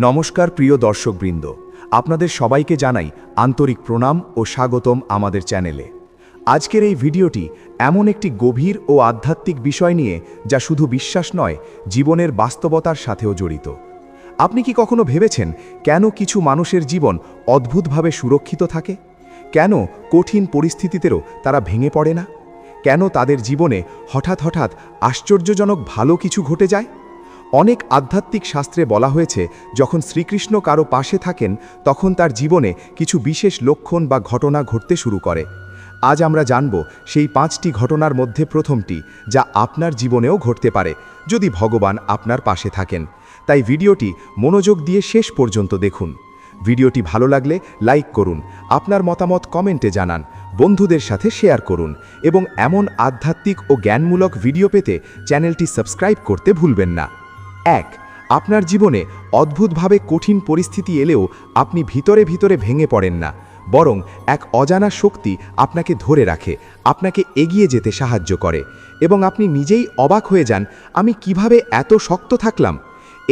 নমস্কার প্রিয় দর্শকবৃন্দ, আপনাদের সবাইকে জানাই আন্তরিক প্রণাম ও স্বাগতম আমাদের চ্যানেলে। আজকের এই ভিডিওটি এমন একটি গভীর ও আধ্যাত্মিক বিষয় নিয়ে যা শুধু বিশ্বাস নয়, জীবনের বাস্তবতার সাথেও জড়িত। আপনি কি কখনো ভেবেছেন কেন কিছু মানুষের জীবন অদ্ভুতভাবে সুরক্ষিত থাকে? কেন কঠিন পরিস্থিতিতেও তারা ভেঙে পড়ে না? কেন তাদের জীবনে হঠাৎ হঠাৎ আশ্চর্যজনক ভালো কিছু ঘটে যায়? অনেক আধ্যাত্মিক শাস্ত্রে বলা হয়েছে, যখন শ্রীকৃষ্ণ কারো পাশে থাকেন তখন তার জীবনে কিছু বিশেষ লক্ষণ বা ঘটনা ঘটতে শুরু করে। আজ আমরা জানব সেই 5টি ঘটনার মধ্যে প্রথমটি, যা আপনার জীবনেও ঘটতে পারে যদি ভগবান আপনার পাশে থাকেন। তাই ভিডিওটি মনোযোগ দিয়ে শেষ পর্যন্ত দেখুন। ভিডিওটি ভালো লাগলে লাইক করুন, আপনার মতামত কমেন্টে জানান, বন্ধুদের সাথে শেয়ার করুন এবং এমন আধ্যাত্মিক ও জ্ঞানমূলক ভিডিও পেতে চ্যানেলটি সাবস্ক্রাইব করতে ভুলবেন না। 1. আপনার জীবনে অদ্ভুতভাবে কঠিন পরিস্থিতি এলেও আপনি ভিতরে ভিতরে ভেঙে পড়েন না, বরং এক অজানা শক্তি আপনাকে ধরে রাখে, আপনাকে এগিয়ে যেতে সাহায্য করে এবং আপনি নিজেই অবাক হয়ে যান, আমি কিভাবে এত শক্ত থাকলাম।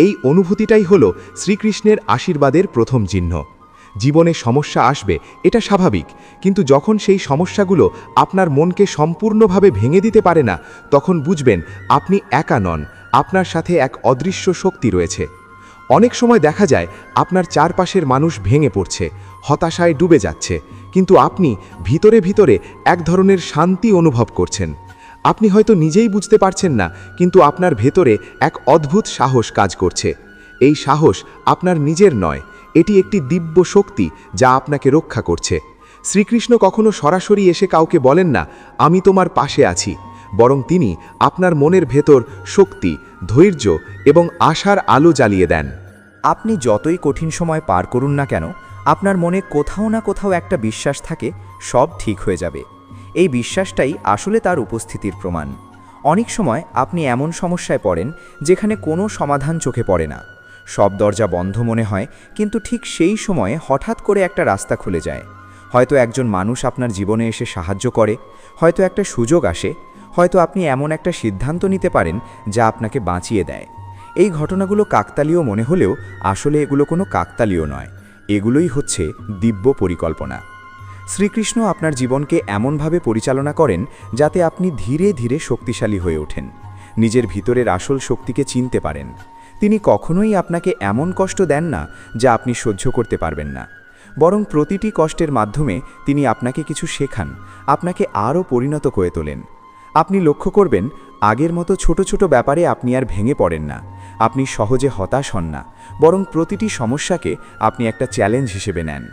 এই অনুভূতিটাই হলো শ্রীকৃষ্ণের আশীর্বাদের প্রথম চিহ্ন। জীবনে সমস্যা আসবে, এটা স্বাভাবিক, কিন্তু যখন সেই সমস্যাগুলো আপনার মনকে সম্পূর্ণভাবে ভেঙে দিতে পারে না, তখন বুঝবেন আপনি একা নন, আপনার সাথে এক অদৃশ্য শক্তি রয়েছে। অনেক সময় দেখা যায় আপনার চারপাশের মানুষ ভেঙে পড়ছে, হতাশায় ডুবে যাচ্ছে, কিন্তু আপনি ভিতরে ভিতরে এক ধরনের শান্তি অনুভব করছেন। আপনি হয়তো নিজেই বুঝতে পারছেন না, কিন্তু আপনার ভেতরে এক অদ্ভুত সাহস কাজ করছে। এই সাহস আপনার নিজের নয়, এটি একটি দিব্য শক্তি যা আপনাকে রক্ষা করছে। শ্রীকৃষ্ণ কখনো সরাসরি এসে কাউকে বলেন না, আমি তোমার পাশে আছি, বরং তিনি আপনার মনের ভেতর শক্তি, ধৈর্য এবং আশার আলো জ্বালিয়ে দেন। আপনি যতই কঠিন সময় পার করুন না কেন, আপনার মনে কোথাও না কোথাও একটা বিশ্বাস থাকে, সব ঠিক হয়ে যাবে। এই বিশ্বাসটাই আসলে তার উপস্থিতির প্রমাণ। অনেক সময় আপনি এমন সমস্যায় পড়েন যেখানে কোনো সমাধান চোখে পড়ে না, সব দরজা বন্ধ মনে হয়, কিন্তু ঠিক সেই সময়ে হঠাৎ করে একটা রাস্তা খুলে যায়। হয়তো একজন মানুষ আপনার জীবনে এসে সাহায্য করে, হয়তো একটা সুযোগ আসে, হয়তো আপনি এমন একটা সিদ্ধান্ত নিতে পারেন যা আপনাকে বাঁচিয়ে দেয়। এই ঘটনাগুলো কাকতালীয় মনে হলেও আসলে এগুলো কোনো কাকতালীয় নয়, এগুলোই হচ্ছে দিব্য পরিকল্পনা। শ্রীকৃষ্ণ আপনার জীবনকে এমনভাবে পরিচালনা করেন যাতে আপনি ধীরে ধীরে শক্তিশালী হয়ে ওঠেন, নিজের ভিতরের আসল শক্তিকে চিনতে পারেন। তিনি কখনোই আপনাকে এমন কষ্ট দেন না যা আপনি সহ্য করতে পারবেন না, বরং প্রতিটি কষ্টের মাধ্যমে তিনি আপনাকে কিছু শেখান, আপনাকে আরও পরিণত করে তোলেন। আপনি লক্ষ্য করবেন, আগের মতো ছোট ছোট ব্যাপারে আপনি আর ভেঙে পড়েন না, আপনি সহজে হতাশ হন না, বরং প্রতিটি সমস্যাকে আপনি একটা চ্যালেঞ্জ হিসেবে নেন।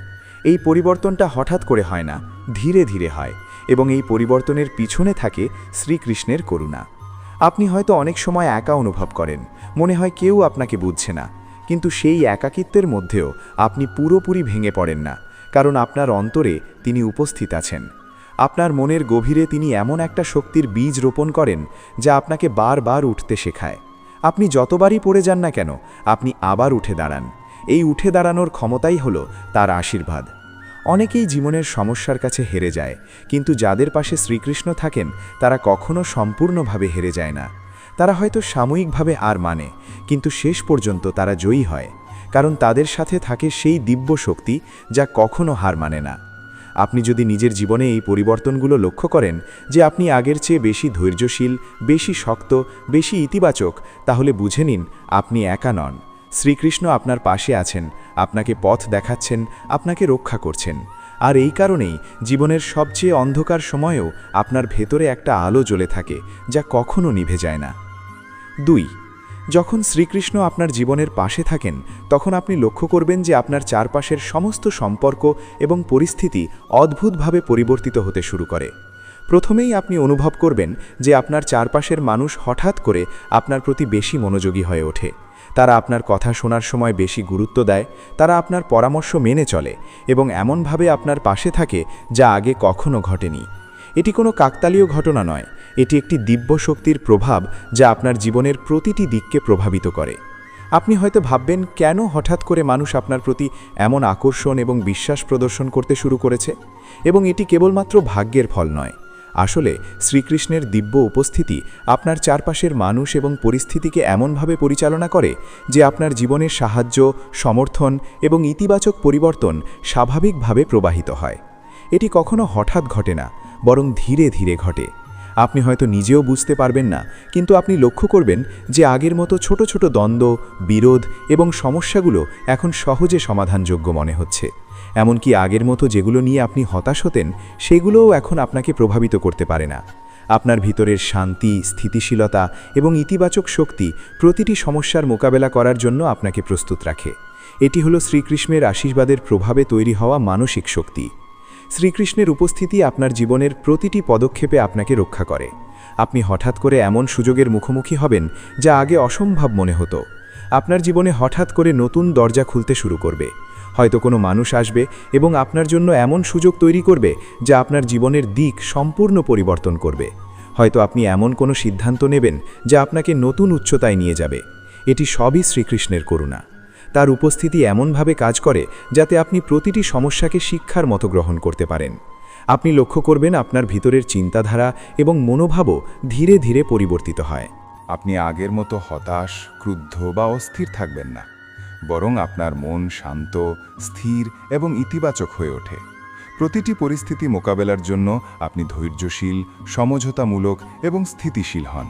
এই পরিবর্তনটা হঠাৎ করে হয় না, ধীরে ধীরে হয়, এবং এই পরিবর্তনের পিছনে থাকে শ্রীকৃষ্ণের করুণা। আপনি হয়তো অনেক সময় একা অনুভব করেন, মনে হয় কেউ আপনাকে বুঝছে না, কিন্তু সেই একাকিত্বের মধ্যেও আপনি পুরোপুরি ভেঙে পড়েন না, কারণ আপনার অন্তরে তিনি উপস্থিত আছেন। আপনার মনের গভীরে তিনি এমন একটা শক্তির বীজ রোপণ করেন যা আপনাকে বারবার উঠতে শেখায়। আপনি যতবারই পড়ে যান না কেন, আপনি আবার উঠে দাঁড়ান। এই উঠে দাঁড়ানোর ক্ষমতাই হলো তার আশীর্বাদ। অনেকেই জীবনের সমস্যার কাছে হেরে যায়, কিন্তু যাদের পাশে শ্রীকৃষ্ণ থাকেন তারা কখনো সম্পূর্ণভাবে হেরে যায় না। তারা হয়তো সাময়িকভাবে আর মানে, কিন্তু শেষ পর্যন্ত তারা জয়ী হয়, কারণ তাদের সাথে থাকে সেই দিব্য শক্তি যা কখনো হার মানে না। আপনি যদি নিজের জীবনে এই পরিবর্তনগুলো লক্ষ্য করেন, যে আপনি আগের চেয়ে বেশি ধৈর্যশীল, বেশি শক্ত, বেশি ইতিবাচক, তাহলে বুঝে নিন আপনি একা নন। শ্রীকৃষ্ণ আপনার পাশে আছেন, আপনাকে পথ দেখাচ্ছেন, আপনাকে রক্ষা করছেন। আর এই কারণেই জীবনের সবচেয়ে অন্ধকার সময়েও আপনার ভেতরে একটা আলো জ্বলে থাকে যা কখনো নিভে যায় না। 2. যখন শ্রীকৃষ্ণ আপনার জীবনের পাশে থাকেন, তখন আপনি লক্ষ্য করবেন যে আপনার চারপাশের সমস্ত সম্পর্ক এবং পরিস্থিতি অদ্ভুতভাবে পরিবর্তিত হতে শুরু করে। প্রথমেই আপনি অনুভব করবেন যে আপনার চারপাশের মানুষ হঠাৎ করে আপনার প্রতি বেশি মনোযোগী হয়ে ওঠে। তারা আপনার কথা শোনার সময় বেশি গুরুত্ব দেয়, তারা আপনার পরামর্শ মেনে চলে এবং এমনভাবে আপনার পাশে থাকে যা আগে কখনো ঘটেনি। এটি কোনো কাকতালীয় ঘটনা নয়, এটি একটি দিব্য শক্তির প্রভাব যা আপনার জীবনের প্রতিটি দিককে প্রভাবিত করে। আপনি হয়তো ভাববেন, কেন হঠাৎ করে মানুষ আপনার প্রতি এমন আকর্ষণ এবং বিশ্বাস প্রদর্শন করতে শুরু করেছে? এবং এটি কেবলমাত্র ভাগ্যের ফল নয়, আসলে শ্রীকৃষ্ণের দিব্য উপস্থিতি আপনার চারপাশের মানুষ এবং পরিস্থিতিকে এমনভাবে পরিচালনা করে যে আপনার জীবনের সাহায্য, সমর্থন এবং ইতিবাচক পরিবর্তন স্বাভাবিকভাবে প্রবাহিত হয়। এটি কখনো হঠাৎ ঘটে না, বরং ধীরে ধীরে ঘটে। আপনি হয়তো নিজেও বুঝতে পারবেন না, কিন্তু আপনি লক্ষ্য করবেন যে আগের মতো ছোট ছোট দ্বন্দ্ব, বিরোধ এবং সমস্যাগুলো এখন সহজে সমাধানযোগ্য মনে হচ্ছে। এমনকি আগের মতো যেগুলো নিয়ে আপনি হতাশ হতেন, সেগুলোও এখন আপনাকে প্রভাবিত করতে পারে না। আপনার ভিতরের শান্তি, স্থিতিশীলতা এবং ইতিবাচক শক্তি প্রতিটি সমস্যার মোকাবেলা করার জন্য আপনাকে প্রস্তুত রাখে। এটি হলো শ্রীকৃষ্ণের আশীর্বাদের প্রভাবে তৈরি হওয়া মানসিক শক্তি। শ্রীকৃষ্ণের উপস্থিতি আপনার জীবনের প্রতিটি পদক্ষেপে আপনাকে রক্ষা করে। আপনি হঠাৎ করে এমন সুযোগের মুখোমুখি হবেন যা আগে অসম্ভব মনে হতো। আপনার জীবনে হঠাৎ করে নতুন দরজা খুলতে শুরু করবে। হয়তো কোনো মানুষ আসবে এবং আপনার জন্য এমন সুযোগ তৈরি করবে যা আপনার জীবনের দিক সম্পূর্ণ পরিবর্তন করবে। হয়তো আপনি এমন কোনো সিদ্ধান্ত নেবেন যা আপনাকে নতুন উচ্চতায় নিয়ে যাবে। এটি সবই শ্রীকৃষ্ণের করুণা। তার উপস্থিতি এমনভাবে কাজ করে যাতে আপনি প্রতিটি সমস্যাকে শিক্ষার মতো গ্রহণ করতে পারেন। আপনি লক্ষ্য করবেন আপনার ভিতরের চিন্তাধারা এবং মনোভাবও ধীরে ধীরে পরিবর্তিত হয়। আপনি আগের মতো হতাশ, ক্রুদ্ধ বা অস্থির থাকবেন না, বরং আপনার মন শান্ত, স্থির এবং ইতিবাচক হয়ে ওঠে। প্রতিটি পরিস্থিতি মোকাবেলার জন্য আপনি ধৈর্যশীল, সমঝোতামূলক এবং স্থিতিশীল হন।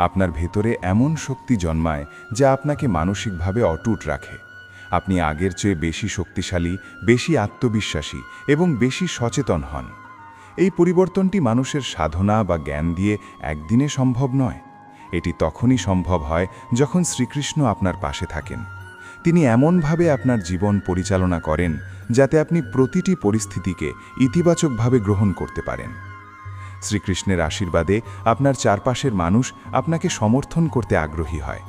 আপনার ভেতরে এমন শক্তি জন্মায় যা আপনাকে মানসিকভাবে অটুট রাখে। আপনি আগের চেয়ে বেশি শক্তিশালী, বেশি আত্মবিশ্বাসী এবং বেশি সচেতন হন। এই পরিবর্তনটি মানুষের সাধনা বা জ্ঞান দিয়ে একদিনে সম্ভব নয়। এটি তখনই সম্ভব হয় যখন শ্রীকৃষ্ণ আপনার পাশে থাকেন। তিনি এমনভাবে আপনার জীবন পরিচালনা করেন যাতে আপনি প্রতিটি পরিস্থিতিকে ইতিবাচকভাবে গ্রহণ করতে পারেন। শ্রীকৃষ্ণের আশীর্বাদে আপনার চারপাশের মানুষ আপনাকে সমর্থন করতে আগ্রহী হয়।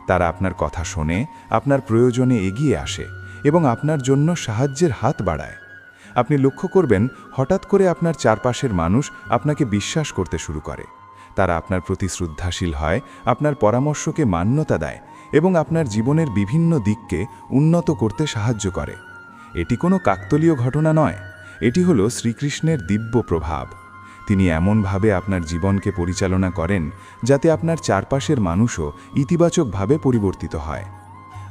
তারা আপনার কথা শোনে, আপনার প্রয়োজনে এগিয়ে আসে এবং আপনার জন্য সাহায্যের হাত বাড়ায়। আপনি লক্ষ্য করবেন হঠাৎ করে আপনার চারপাশের মানুষ আপনাকে বিশ্বাস করতে শুরু করে। তারা আপনার প্রতি শ্রদ্ধাশীল হয়, আপনার পরামর্শকে মান্যতা দেয় এবং আপনার জীবনের বিভিন্ন দিককে উন্নত করতে সাহায্য করে। এটি কোনো কাকতালীয় ঘটনা নয়, এটি হলো শ্রীকৃষ্ণের দিব্য প্রভাব। তিনি এমনভাবে আপনার জীবনকে পরিচালনা করেন যাতে আপনার চারপাশের মানুষও ইতিবাচকভাবে পরিবর্তিত হয়।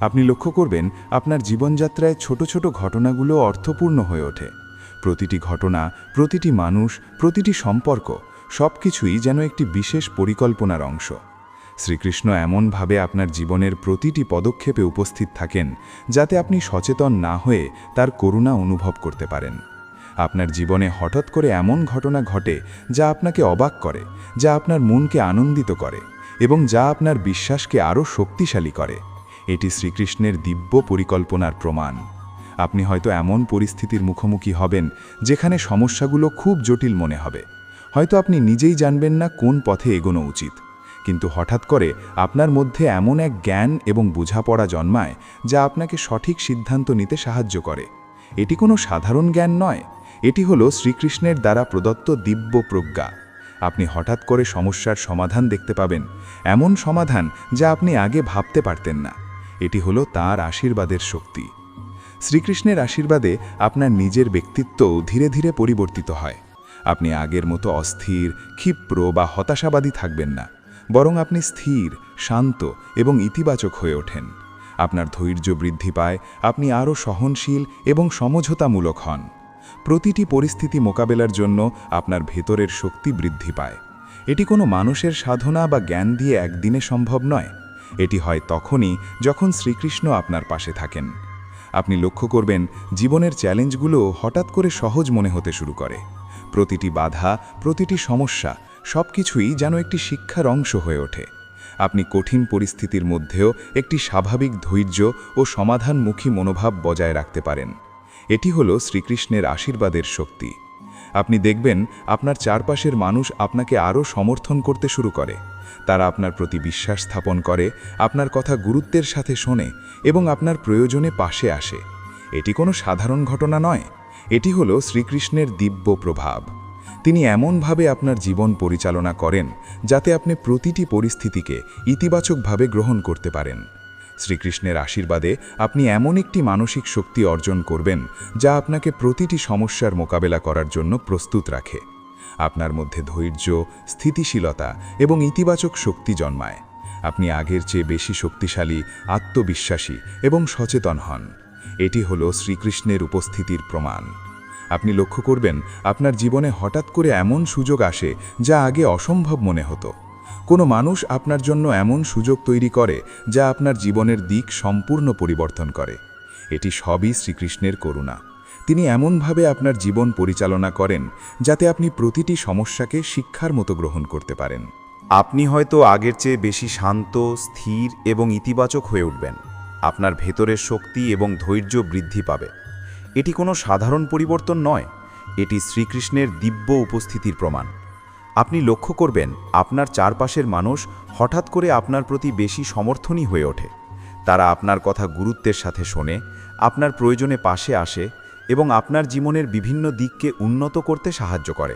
আপনি লক্ষ্য করবেন আপনার জীবনযাত্রায় ছোট ছোট ঘটনাগুলো অর্থপূর্ণ হয়ে ওঠে। প্রতিটি ঘটনা, প্রতিটি মানুষ, প্রতিটি সম্পর্ক সবকিছুই যেন একটি বিশেষ পরিকল্পনার অংশ। শ্রীকৃষ্ণ এমনভাবে আপনার জীবনের প্রতিটি পদক্ষেপে উপস্থিত থাকেন যাতে আপনি সচেতন না হয়ে তার করুণা অনুভব করতে পারেন। আপনার জীবনে হঠাৎ করে এমন ঘটনা ঘটে যা আপনাকে অবাক করে, যা আপনার মনকে আনন্দিত করে এবং যা আপনার বিশ্বাসকে আরও শক্তিশালী করে। এটি শ্রীকৃষ্ণের দিব্য পরিকল্পনার প্রমাণ। আপনি হয়তো এমন পরিস্থিতির মুখোমুখি হবেন যেখানে সমস্যাগুলো খুব জটিল মনে হবে। হয়তো আপনি নিজেই জানবেন না কোন পথে এগোনো উচিত, কিন্তু হঠাৎ করে আপনার মধ্যে এমন এক জ্ঞান এবং বোঝাপড়া জন্মায় যা আপনাকে সঠিক সিদ্ধান্ত নিতে সাহায্য করে। এটি কোনো সাধারণ জ্ঞান নয়, এটি হলো শ্রীকৃষ্ণের দ্বারা প্রদত্ত দিব্য প্রজ্ঞা। আপনি হঠাৎ করে সমস্যার সমাধান দেখতে পাবেন, এমন সমাধান যা আপনি আগে ভাবতে পারতেন না। এটি হলো তাঁর আশীর্বাদের শক্তি। শ্রীকৃষ্ণের আশীর্বাদে আপনার নিজের ব্যক্তিত্বও ধীরে ধীরে পরিবর্তিত হয়। আপনি আগের মতো অস্থির, ক্ষিপ্র বা হতাশাবাদী থাকবেন না, বরং আপনি স্থির, শান্ত এবং ইতিবাচক হয়ে ওঠেন। আপনার ধৈর্য বৃদ্ধি পায়, আপনি আরও সহনশীল এবং সমঝোতামূলক হন। প্রতিটি পরিস্থিতি মোকাবেলার জন্য আপনার ভেতরের শক্তি বৃদ্ধি পায়। এটি কোনো মানুষের সাধনা বা জ্ঞান দিয়ে একদিনে সম্ভব নয়। এটি হয় তখনই যখন শ্রীকৃষ্ণ আপনার পাশে থাকেন। আপনি লক্ষ্য করবেন জীবনের চ্যালেঞ্জগুলো হঠাৎ করে সহজ মনে হতে শুরু করে। প্রতিটি বাধা, প্রতিটি সমস্যা সবকিছুই যেন একটি শিক্ষার অংশ হয়ে ওঠে। আপনি কঠিন পরিস্থিতির মধ্যেও একটি স্বাভাবিক ধৈর্য ও সমাধানমুখী মনোভাব বজায় রাখতে পারেন। এটি হলো শ্রীকৃষ্ণের আশীর্বাদের শক্তি। আপনি দেখবেন আপনার চারপাশের মানুষ আপনাকে আরও সমর্থন করতে শুরু করে। তারা আপনার প্রতি বিশ্বাস স্থাপন করে, আপনার কথা গুরুত্বের সাথে শোনে এবং আপনার প্রয়োজনে পাশে আসে। এটি কোনো সাধারণ ঘটনা নয়, এটি হলো শ্রীকৃষ্ণের দিব্য প্রভাব। তিনি এমনভাবে আপনার জীবন পরিচালনা করেন যাতে আপনি প্রতিটি পরিস্থিতিকে ইতিবাচকভাবে গ্রহণ করতে পারেন। শ্রীকৃষ্ণের আশীর্বাদে আপনি এমন একটি মানসিক শক্তি অর্জন করবেন যা আপনাকে প্রতিটি সমস্যার মোকাবেলা করার জন্য প্রস্তুত রাখে। আপনার মধ্যে ধৈর্য, স্থিতিশীলতা এবং ইতিবাচক শক্তি জন্মায়। আপনি আগের চেয়ে বেশি শক্তিশালী, আত্মবিশ্বাসী এবং সচেতন হন। এটি হলো শ্রীকৃষ্ণের উপস্থিতির প্রমাণ। আপনি লক্ষ্য করবেন আপনার জীবনে হঠাৎ করে এমন সুযোগ আসে যা আগে অসম্ভব মনে হতো। কোনো মানুষ আপনার জন্য এমন সুযোগ তৈরি করে যা আপনার জীবনের দিক সম্পূর্ণ পরিবর্তন করে। এটি সবই শ্রীকৃষ্ণের করুণা। তিনি এমনভাবে আপনার জীবন পরিচালনা করেন যাতে আপনি প্রতিটি সমস্যাকে শিক্ষার মতো গ্রহণ করতে পারেন। আপনি হয়তো আগের চেয়ে বেশি শান্ত, স্থির এবং ইতিবাচক হয়ে উঠবেন। আপনার ভেতরের শক্তি এবং ধৈর্য বৃদ্ধি পাবে। এটি কোনো সাধারণ পরিবর্তন নয়, এটি শ্রীকৃষ্ণের দিব্য উপস্থিতির প্রমাণ। আপনি লক্ষ্য করবেন আপনার চারপাশের মানুষ হঠাৎ করে আপনার প্রতি বেশি সমর্থনই হয়ে ওঠে। তারা আপনার কথা গুরুত্বের সাথে শোনে, আপনার প্রয়োজনে পাশে আসে এবং আপনার জীবনের বিভিন্ন দিককে উন্নত করতে সাহায্য করে।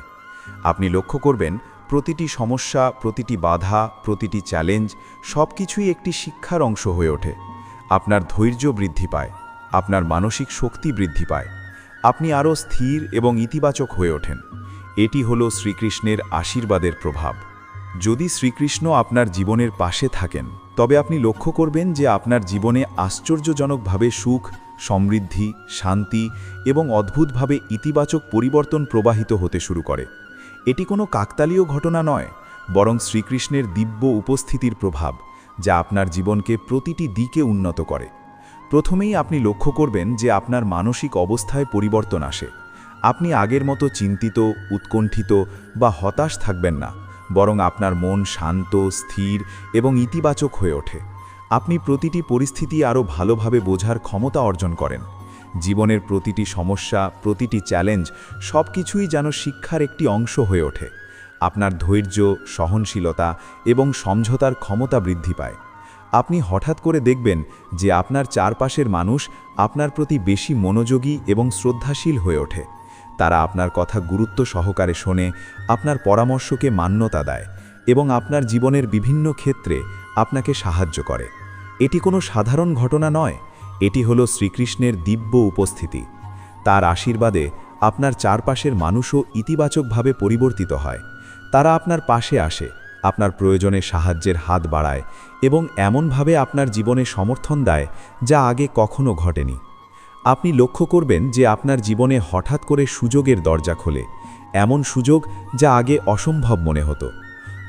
আপনি লক্ষ্য করবেন প্রতিটি সমস্যা, প্রতিটি বাধা, প্রতিটি চ্যালেঞ্জ সব কিছুই একটি শিক্ষার অংশ হয়ে ওঠে। আপনার ধৈর্য বৃদ্ধি পায়, আপনার মানসিক শক্তি বৃদ্ধি পায়, আপনি আরও স্থির এবং ইতিবাচক হয়ে ওঠেন। এটি হলো শ্রীকৃষ্ণের আশীর্বাদের প্রভাব। যদি শ্রীকৃষ্ণ আপনার জীবনের পাশে থাকেন, তবে আপনি লক্ষ্য করবেন যে আপনার জীবনে আশ্চর্যজনকভাবে সুখ, সমৃদ্ধি, শান্তি এবং অদ্ভুতভাবে ইতিবাচক পরিবর্তন প্রবাহিত হতে শুরু করে। এটি কোনো কাকতালীয় ঘটনা নয়, বরং শ্রীকৃষ্ণের দিব্য উপস্থিতির প্রভাব, যা আপনার জীবনকে প্রতিটি দিকে উন্নত করে। প্রথমেই আপনি লক্ষ্য করবেন যে আপনার মানসিক অবস্থায় পরিবর্তন আসে। আপনি আগের মতো চিন্তিত, উৎকণ্ঠিত বা হতাশ থাকবেন না, বরং আপনার মন শান্ত, স্থির এবং ইতিবাচক হয়ে ওঠে। আপনি প্রতিটি পরিস্থিতি আরও ভালোভাবে বোঝার ক্ষমতা অর্জন করেন। জীবনের প্রতিটি সমস্যা, প্রতিটি চ্যালেঞ্জ সব কিছুই যেন শিক্ষার একটি অংশ হয়ে ওঠে। আপনার ধৈর্য, সহনশীলতা এবং সমঝোতার ক্ষমতা বৃদ্ধি পায়। আপনি হঠাৎ করে দেখবেন যে আপনার চারপাশের মানুষ আপনার প্রতি বেশি মনোযোগী এবং শ্রদ্ধাশীল হয়ে ওঠে। তারা আপনার কথা গুরুত্ব সহকারে শোনে, আপনার পরামর্শকে মান্যতা দেয় এবং আপনার জীবনের বিভিন্ন ক্ষেত্রে আপনাকে সাহায্য করে। এটি কোনো সাধারণ ঘটনা নয়, এটি হলো শ্রীকৃষ্ণের দিব্য উপস্থিতি। তার আশীর্বাদে আপনার চারপাশের মানুষও ইতিবাচকভাবে পরিবর্তিত হয়। তারা আপনার পাশে আসে, আপনার প্রয়োজনে সাহায্যের হাত বাড়ায় এবং এমনভাবে আপনার জীবনে সমর্থন দেয় যা আগে কখনো ঘটেনি। আপনি লক্ষ্য করবেন যে আপনার জীবনে হঠাৎ করে সুযোগের দরজা খোলে, এমন সুযোগ যা আগে অসম্ভব মনে হতো।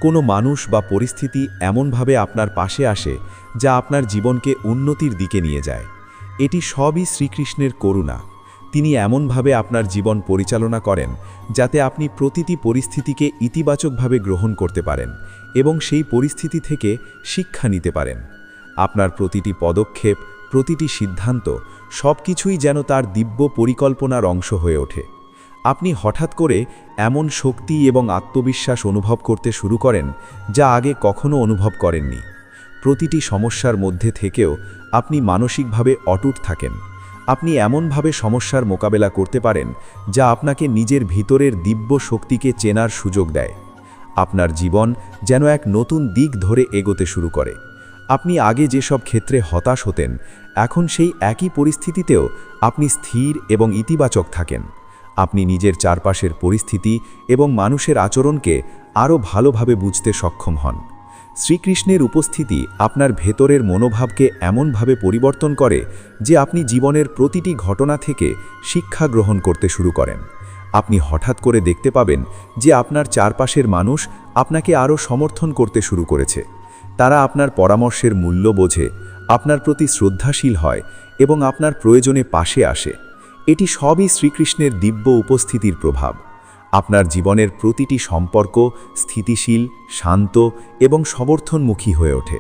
কোনো মানুষ বা পরিস্থিতি এমনভাবে আপনার পাশে আসে যা আপনার জীবনকে উন্নতির দিকে নিয়ে যায়। এটি সবই শ্রীকৃষ্ণের করুণা। তিনি এমনভাবে আপনার জীবন পরিচালনা করেন যাতে আপনি প্রতিটি পরিস্থিতিকে ইতিবাচকভাবে গ্রহণ করতে পারেন এবং সেই পরিস্থিতি থেকে শিক্ষা নিতে পারেন। আপনার প্রতিটি পদক্ষেপ, প্রতিটি সিদ্ধান্ত সব কিছুই যেন তার দিব্য পরিকল্পনার অংশ হয়ে ওঠে। আপনি হঠাৎ করে এমন শক্তি এবং আত্মবিশ্বাস অনুভব করতে শুরু করেন যা আগে কখনো অনুভব করেননি। প্রতিটি সমস্যার মধ্যে থেকেও আপনি মানসিকভাবে অটুট থাকেন। আপনি এমনভাবে সমস্যার মোকাবেলা করতে পারেন যা আপনাকে নিজের ভিতরের দিব্য শক্তিকে চেনার সুযোগ দেয়। আপনার জীবন যেন এক নতুন দিক ধরে এগোতে শুরু করে। আপনি আগে যেসব ক্ষেত্রে হতাশ হতেন, এখন সেই একই পরিস্থিতিতেও আপনি স্থির এবং ইতিবাচক থাকেন। আপনি নিজের চারপাশের পরিস্থিতি এবং মানুষের আচরণকে আরও ভালোভাবে বুঝতে সক্ষম হন। শ্রীকৃষ্ণের উপস্থিতি আপনার ভেতরের মনোভাবকে এমনভাবে পরিবর্তন করে যে আপনি জীবনের প্রতিটি ঘটনা থেকে শিক্ষা গ্রহণ করতে শুরু করেন। আপনি হঠাৎ করে দেখতে পাবেন যে আপনার চারপাশের মানুষ আপনাকে আরও সমর্থন করতে শুরু করেছে। তারা আপনার পরামর্শের মূল্য বোঝে, আপনার প্রতি শ্রদ্ধাশীল হয় এবং আপনার প্রয়োজনে পাশে আসে। এটি সবই শ্রীকৃষ্ণের দিব্য উপস্থিতির প্রভাব। আপনার জীবনের প্রতিটি সম্পর্ক স্থিতিশীল, শান্ত এবং সমর্থনমুখী হয়ে ওঠে।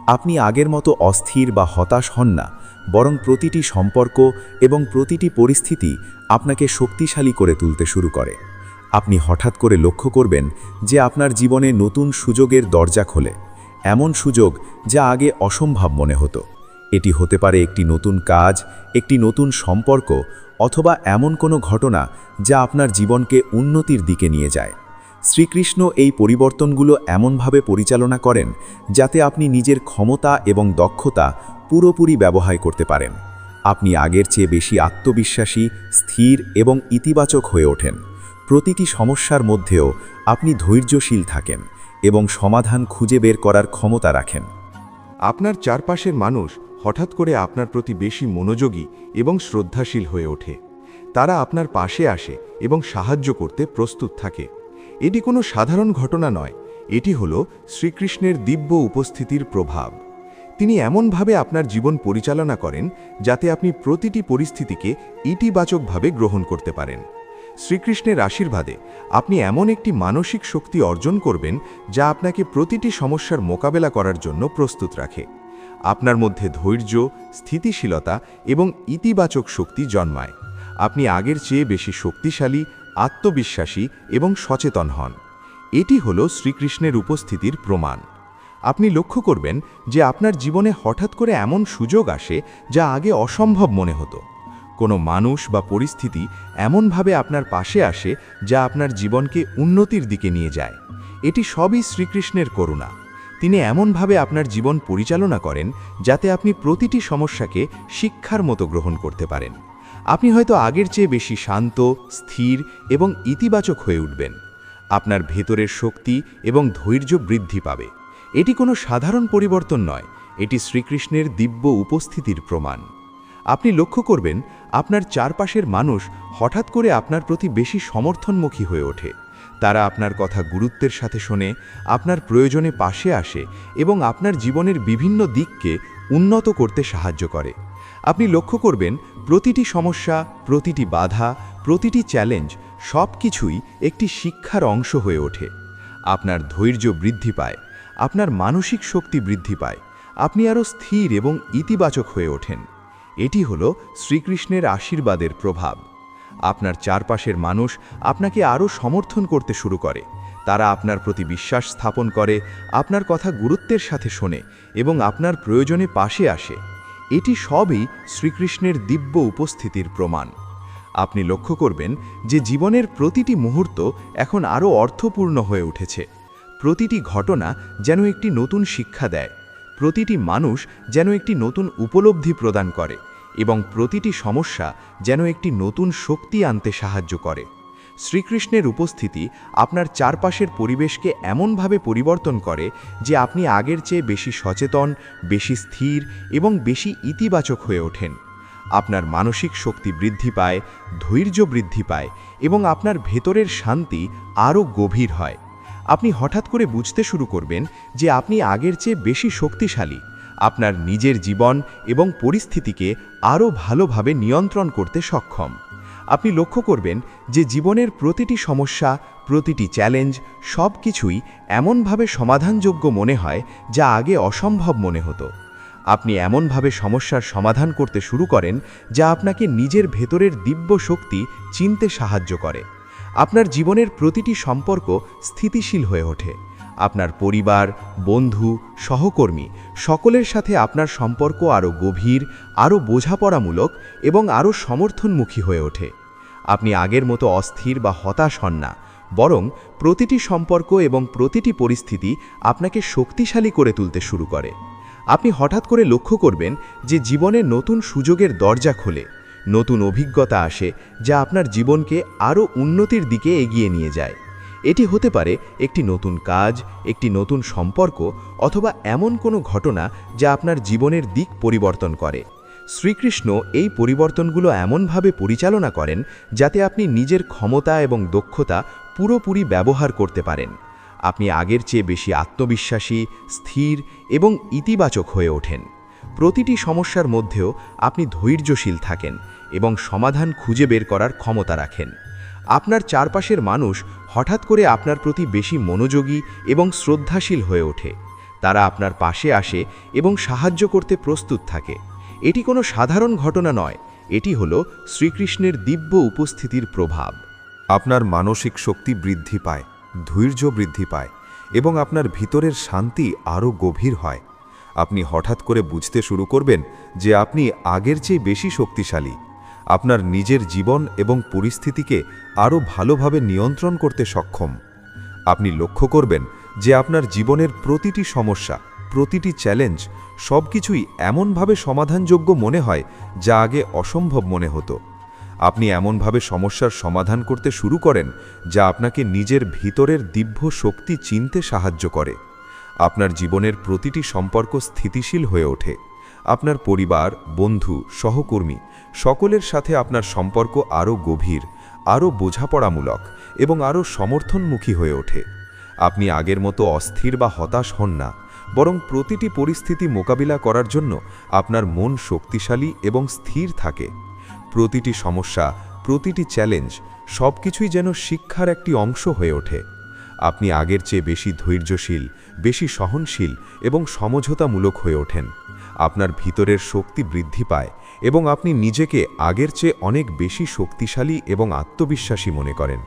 আপনি আগের মতো অস্থির বা হতাশ হন না, বরং প্রতিটি সম্পর্ক এবং প্রতিটি পরিস্থিতি আপনাকে শক্তিশালী করে তুলতে শুরু করে। আপনি হঠাৎ করে লক্ষ্য করবেন যে আপনার জীবনে নতুন সুযোগের দরজা খোলে, এমন সুযোগ যা আগে অসম্ভব মনে হতো। এটি হতে পারে একটি নতুন কাজ, একটি নতুন সম্পর্ক অথবা এমন কোনো ঘটনা যা আপনার জীবনকে উন্নতির দিকে নিয়ে যায়। শ্রীকৃষ্ণ এই পরিবর্তনগুলো এমনভাবে পরিচালনা করেন যাতে আপনি নিজের ক্ষমতা এবং দক্ষতা পুরোপুরি ব্যবহার করতে পারেন। আপনি আগের চেয়ে বেশি আত্মবিশ্বাসী, স্থির এবং ইতিবাচক হয়ে ওঠেন। প্রতিটি সমস্যার মধ্যেও আপনি ধৈর্যশীল থাকেন এবং সমাধান খুঁজে বের করার ক্ষমতা রাখেন। আপনার চারপাশের মানুষ হঠাৎ করে আপনার প্রতি বেশি মনোযোগী এবং শ্রদ্ধাশীল হয়ে ওঠে। তারা আপনার পাশে আসে এবং সাহায্য করতে প্রস্তুত থাকে। এটি কোনো সাধারণ ঘটনা নয়, এটি হলো শ্রীকৃষ্ণের দিব্য উপস্থিতির প্রভাব। তিনি এমনভাবে আপনার জীবন পরিচালনা করেন যাতে আপনি প্রতিটি পরিস্থিতিকে ইতিবাচকভাবে গ্রহণ করতে পারেন। শ্রীকৃষ্ণের আশীর্বাদে আপনি এমন একটি মানসিক শক্তি অর্জন করবেন যা আপনাকে প্রতিটি সমস্যার মোকাবেলা করার জন্য প্রস্তুত রাখে। আপনার মধ্যে ধৈর্য, স্থিতিশীলতা এবং ইতিবাচক শক্তি জন্মায়। আপনি আগের চেয়ে বেশি শক্তিশালী, আত্মবিশ্বাসী এবং সচেতন হন। এটি হলো শ্রীকৃষ্ণের উপস্থিতির প্রমাণ। আপনি লক্ষ্য করবেন যে আপনার জীবনে হঠাৎ করে এমন সুযোগ আসে যা আগে অসম্ভব মনে হতো। কোনো মানুষ বা পরিস্থিতি এমনভাবে আপনার পাশে আসে যা আপনার জীবনকে উন্নতির দিকে নিয়ে যায়। এটি সবই শ্রীকৃষ্ণের করুণা। তিনি এমনভাবে আপনার জীবন পরিচালনা করেন যাতে আপনি প্রতিটি সমস্যাকে শিক্ষার মতো গ্রহণ করতে পারেন। আপনি হয়তো আগের চেয়ে বেশি শান্ত, স্থির এবং ইতিবাচক হয়ে উঠবেন। আপনার ভেতরের শক্তি এবং ধৈর্য বৃদ্ধি পাবে। এটি কোনো সাধারণ পরিবর্তন নয়, এটি শ্রীকৃষ্ণের দিব্য উপস্থিতির প্রমাণ। আপনি লক্ষ্য করবেন আপনার চারপাশের মানুষ হঠাৎ করে আপনার প্রতি বেশি সমর্থনমুখী হয়ে ওঠে। তারা আপনার কথা গুরুত্বের সাথে শোনে, আপনার প্রয়োজনে পাশে আসে এবং আপনার জীবনের বিভিন্ন দিককে উন্নত করতে সাহায্য করে। আপনি লক্ষ্য করবেন প্রতিটি সমস্যা, প্রতিটি বাধা, প্রতিটি চ্যালেঞ্জ সব কিছুই একটি শিক্ষার অংশ হয়ে ওঠে। আপনার ধৈর্য বৃদ্ধি পায়, আপনার মানসিক শক্তি বৃদ্ধি পায়, আপনি আরও স্থির এবং ইতিবাচক হয়ে ওঠেন। এটি হলো শ্রীকৃষ্ণের আশীর্বাদের প্রভাব। আপনার চারপাশের মানুষ আপনাকে আরও সমর্থন করতে শুরু করে। তারা আপনার প্রতি বিশ্বাস স্থাপন করে, আপনার কথা গুরুত্বের সাথে শোনে এবং আপনার প্রয়োজনে পাশে আসে। এটি সবই শ্রীকৃষ্ণের দিব্য উপস্থিতির প্রমাণ। আপনি লক্ষ্য করবেন যে জীবনের প্রতিটি মুহূর্ত এখন আরও অর্থপূর্ণ হয়ে উঠেছে। প্রতিটি ঘটনা যেন একটি নতুন শিক্ষা দেয়, প্রতিটি মানুষ যেন একটি নতুন উপলব্ধি প্রদান করে এবং প্রতিটি সমস্যা যেন একটি নতুন শক্তি আনতে সাহায্য করে। শ্রীকৃষ্ণের উপস্থিতি আপনার চারপাশের পরিবেশকে এমনভাবে পরিবর্তন করে যে আপনি আগের চেয়ে বেশি সচেতন, বেশি স্থির এবং বেশি ইতিবাচক হয়ে ওঠেন। আপনার মানসিক শক্তি বৃদ্ধি পায়, ধৈর্য বৃদ্ধি পায় এবং আপনার ভেতরের শান্তি আরও গভীর হয়। আপনি হঠাৎ করে বুঝতে শুরু করবেন যে আপনি আগের চেয়ে বেশি শক্তিশালী, আপনার নিজের জীবন এবং পরিস্থিতিকে আরও ভালোভাবে নিয়ন্ত্রণ করতে সক্ষম। আপনি লক্ষ্য করবেন যে জীবনের প্রতিটি সমস্যা, প্রতিটি চ্যালেঞ্জ সব কিছুই এমনভাবে সমাধানযোগ্য মনে হয় যা আগে অসম্ভব মনে হতো। আপনি এমনভাবে সমস্যার সমাধান করতে শুরু করেন যা আপনাকে নিজের ভেতরের দিব্য শক্তি চিনতে সাহায্য করে। আপনার জীবনের প্রতিটি সম্পর্ক স্থিতিশীল হয়ে ওঠে। আপনার পরিবার, বন্ধু, সহকর্মী সকলের সাথে আপনার সম্পর্ক আরও গভীর, আরও বোঝাপড়ামূলক এবং আরও সমর্থনমুখী হয়ে ওঠে। আপনি আগের মতো অস্থির বা হতাশ হন না, বরং প্রতিটি সম্পর্ক এবং প্রতিটি পরিস্থিতি আপনাকে শক্তিশালী করে তুলতে শুরু করে। আপনি হঠাৎ করে লক্ষ্য করবেন যে জীবনে নতুন সুযোগের দরজা খোলে, নতুন অভিজ্ঞতা আসে যা আপনার জীবনকে আরও উন্নতির দিকে এগিয়ে নিয়ে যায়। এটি হতে পারে একটি নতুন কাজ, একটি নতুন সম্পর্ক অথবা এমন কোনো ঘটনা যা আপনার জীবনের দিক পরিবর্তন করে। শ্রীকৃষ্ণ এই পরিবর্তনগুলো এমনভাবে পরিচালনা করেন যাতে আপনি নিজের ক্ষমতা এবং দক্ষতা পুরোপুরি ব্যবহার করতে পারেন। আপনি আগের চেয়ে বেশি আত্মবিশ্বাসী, স্থির এবং ইতিবাচক হয়ে ওঠেন। প্রতিটি সমস্যার মধ্যেও আপনি ধৈর্যশীল থাকেন এবং সমাধান খুঁজে বের করার ক্ষমতা রাখেন। আপনার চারপাশের মানুষ হঠাৎ করে আপনার প্রতি বেশি মনোযোগী এবং শ্রদ্ধাশীল হয়ে ওঠে। তারা আপনার পাশে আসে এবং সাহায্য করতে প্রস্তুত থাকে। এটি কোনো সাধারণ ঘটনা নয়, এটি হলো শ্রীকৃষ্ণের দিব্য উপস্থিতির প্রভাব। আপনার মানসিক শক্তি বৃদ্ধি পায়, ধৈর্য বৃদ্ধি পায় এবং আপনার ভিতরের শান্তি আরও গভীর হয়। আপনি হঠাৎ করে বুঝতে শুরু করবেন যে আপনি আগের চেয়ে বেশি শক্তিশালী, আপনার নিজের জীবন এবং পরিস্থিতিকে আরও ভালোভাবে নিয়ন্ত্রণ করতে সক্ষম। আপনি লক্ষ্য করবেন যে আপনার জীবনের প্রতিটি সমস্যা, প্রতিটি চ্যালেঞ্জ সব কিছুই এমনভাবে সমাধানযোগ্য মনে হয় যা আগে অসম্ভব মনে হতো। আপনি এমনভাবে সমস্যার সমাধান করতে শুরু করেন যা আপনাকে নিজের ভিতরের দিব্য শক্তি চিনতে সাহায্য করে। আপনার জীবনের প্রতিটি সম্পর্ক স্থিতিশীল হয়ে ওঠে। আপনার পরিবার, বন্ধু, সহকর্মী সকলের সাথে আপনার সম্পর্ক আরও গভীর, আরও বোঝাপড়ামূলক এবং আরও সমর্থনমুখী হয়ে ওঠে। আপনি আগের মতো অস্থির বা হতাশ হন না, বরং প্রতিটি পরিস্থিতি মোকাবিলা করার জন্য আপনার মন শক্তিশালী এবং স্থির থাকে। প্রতিটি সমস্যা, প্রতিটি চ্যালেঞ্জ সবকিছুই যেন শিক্ষার একটি অংশ হয়ে ওঠে। আপনি আগের চেয়ে বেশি ধৈর্যশীল, বেশি সহনশীল এবং সমঝোতামূলক হয়ে ওঠেন। আপনার ভিতরের শক্তি বৃদ্ধি পায় এবং আপনি নিজেকে আগের চেয়ে অনেক বেশি শক্তিশালী এবং আত্মবিশ্বাসী মনে করেন।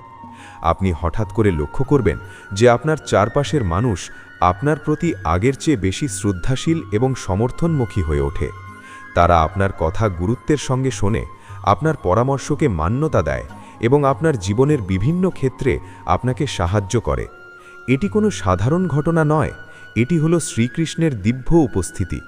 আপনি হঠাৎ করে লক্ষ্য করবেন যে আপনার চারপাশের মানুষ আপনার প্রতি আগের চেয়ে বেশি শ্রদ্ধাশীল এবং সমর্থনমুখী হয়ে ওঠে। তারা আপনার কথা গুরুত্বের সঙ্গে শোনে, আপনার পরামর্শকে মান্যতা দেয় এবং আপনার জীবনের বিভিন্ন ক্ষেত্রে আপনাকে সাহায্য করে। এটি কোনো সাধারণ ঘটনা নয়, এটি হলো শ্রীকৃষ্ণের দিব্য উপস্থিতি।